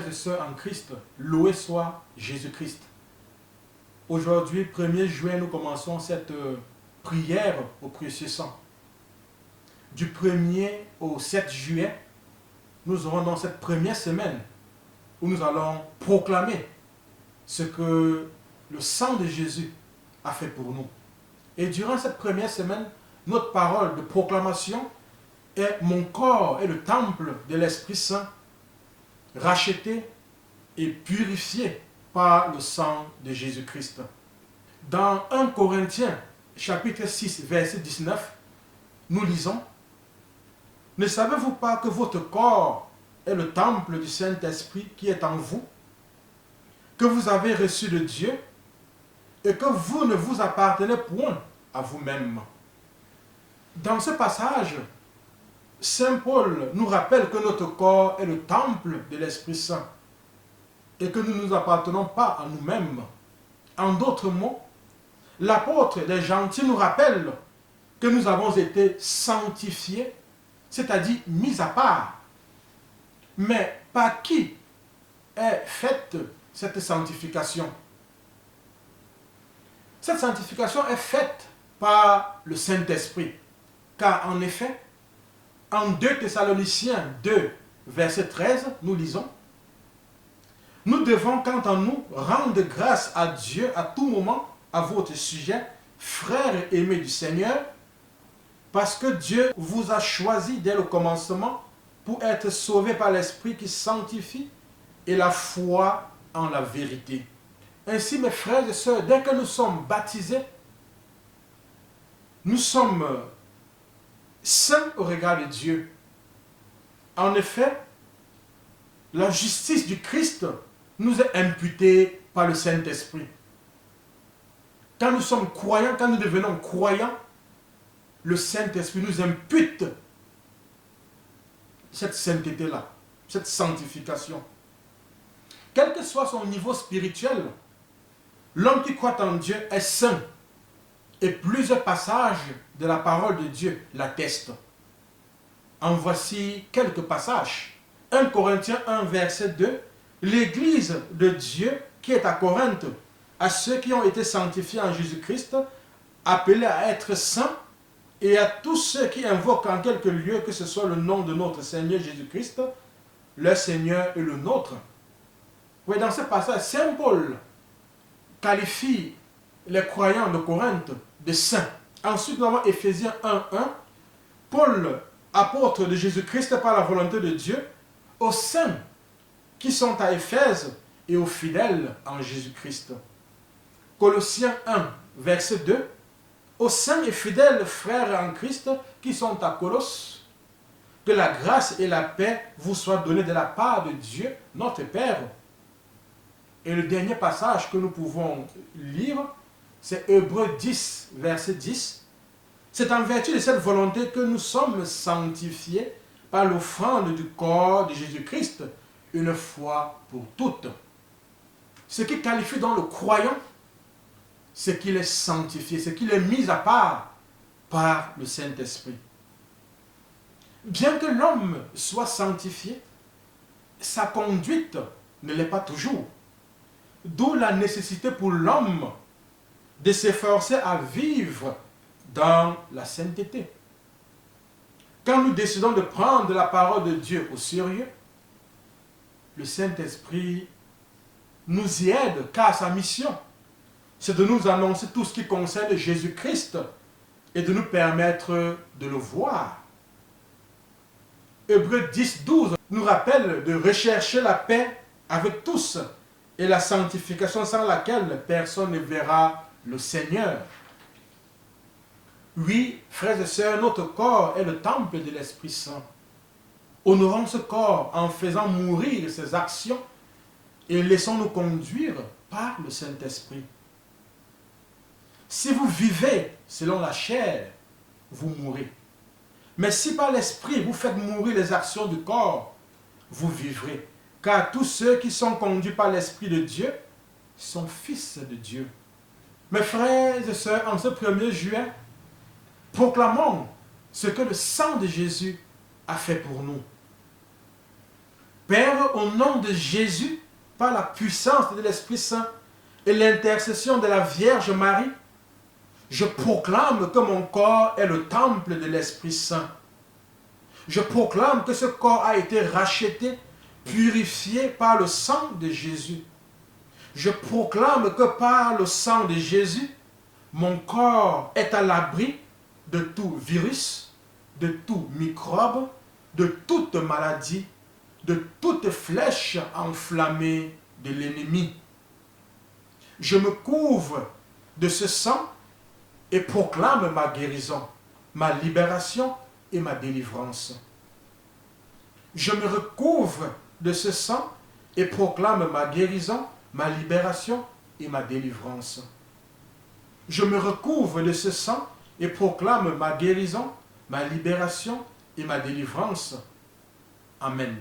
et sœurs en Christ, loué soit Jésus-Christ. Aujourd'hui, 1er juin, nous commençons cette prière au précieux sang. Du 1er au 7 juillet, nous aurons dans cette première semaine où nous allons proclamer ce que le sang de Jésus a fait pour nous. Et durant cette première semaine, notre parole de proclamation est « Mon corps est le temple de l'Esprit Saint, racheté et purifié par le sang de Jésus-Christ ». Dans 1 Corinthiens, chapitre 6, verset 19, nous lisons « Ne savez-vous pas que votre corps est le temple du Saint-Esprit qui est en vous, que vous avez reçu de Dieu, et que vous ne vous appartenez point à vous-même. » Dans ce passage, Saint Paul nous rappelle que notre corps est le temple de l'Esprit Saint et que nous ne nous appartenons pas à nous-mêmes. En d'autres mots, l'apôtre des gentils nous rappelle que nous avons été sanctifiés, c'est-à-dire mis à part. Mais par qui est faite cette sanctification? Cette sanctification est faite par le Saint-Esprit. Car en effet, en 2 Thessaloniciens 2, verset 13, nous lisons « Nous devons, quant à nous, rendre grâce à Dieu à tout moment à votre sujet, frères aimés du Seigneur, parce que Dieu vous a choisi dès le commencement pour être sauvés par l'Esprit qui sanctifie et la foi en la vérité. » Ainsi, mes frères et sœurs, dès que nous sommes baptisés, nous sommes saints au regard de Dieu. En effet, la justice du Christ nous est imputée par le Saint-Esprit. Quand nous sommes croyants, quand nous devenons croyants, le Saint-Esprit nous impute cette sainteté-là, cette sanctification. Quel que soit son niveau spirituel, l'homme qui croit en Dieu est saint. Et plusieurs passages de la parole de Dieu l'attestent. En voici quelques passages. 1 Corinthiens 1, verset 2. L'Église de Dieu qui est à Corinthe, à ceux qui ont été sanctifiés en Jésus-Christ, appelés à être saints, et à tous ceux qui invoquent en quelque lieu, que ce soit le nom de notre Seigneur Jésus-Christ, le Seigneur et le nôtre. Oui, dans ce passage, Saint Paul qualifie les croyants de Corinthe de saints. Ensuite, nous avons Éphésiens 1, 1. Paul, apôtre de Jésus-Christ par la volonté de Dieu, aux saints qui sont à Éphèse et aux fidèles en Jésus-Christ. Colossiens 1, verset 2. Aux saints et fidèles frères en Christ qui sont à Colosse, que la grâce et la paix vous soient données de la part de Dieu, notre Père. Et le dernier passage que nous pouvons lire, c'est Hébreux 10, verset 10. C'est en vertu de cette volonté que nous sommes sanctifiés par l'offrande du corps de Jésus-Christ, une fois pour toutes. Ce qui qualifie donc le croyant, c'est qu'il est sanctifié, c'est qu'il est mis à part par le Saint-Esprit. Bien que l'homme soit sanctifié, sa conduite ne l'est pas toujours. D'où la nécessité pour l'homme de s'efforcer à vivre dans la sainteté. Quand nous décidons de prendre la parole de Dieu au sérieux, le Saint-Esprit nous y aide, car sa mission, c'est de nous annoncer tout ce qui concerne Jésus-Christ et de nous permettre de le voir. Hébreux 10, 12 nous rappelle de rechercher la paix avec tous et la sanctification sans laquelle personne ne verra le Seigneur. Oui, frères et sœurs, notre corps est le temple de l'Esprit Saint. Honorons ce corps en faisant mourir ses actions et laissons-nous conduire par le Saint-Esprit. Si vous vivez selon la chair, vous mourrez. Mais si par l'Esprit vous faites mourir les actions du corps, vous vivrez. Car tous ceux qui sont conduits par l'Esprit de Dieu sont fils de Dieu. Mes frères et sœurs, en ce 1er juin, proclamons ce que le sang de Jésus a fait pour nous. Père, au nom de Jésus, par la puissance de l'Esprit Saint et l'intercession de la Vierge Marie, je proclame que mon corps est le temple de l'Esprit Saint. Je proclame que ce corps a été racheté, purifié par le sang de Jésus. Je proclame que par le sang de Jésus, mon corps est à l'abri de tout virus, de tout microbe, de toute maladie, de toute flèche enflammée de l'ennemi. Je me couvre de ce sang et proclame ma guérison, ma libération et ma délivrance. Je me recouvre de ce sang et proclame ma guérison, ma libération et ma délivrance. Je me recouvre de ce sang et proclame ma guérison, ma libération et ma délivrance. Amen.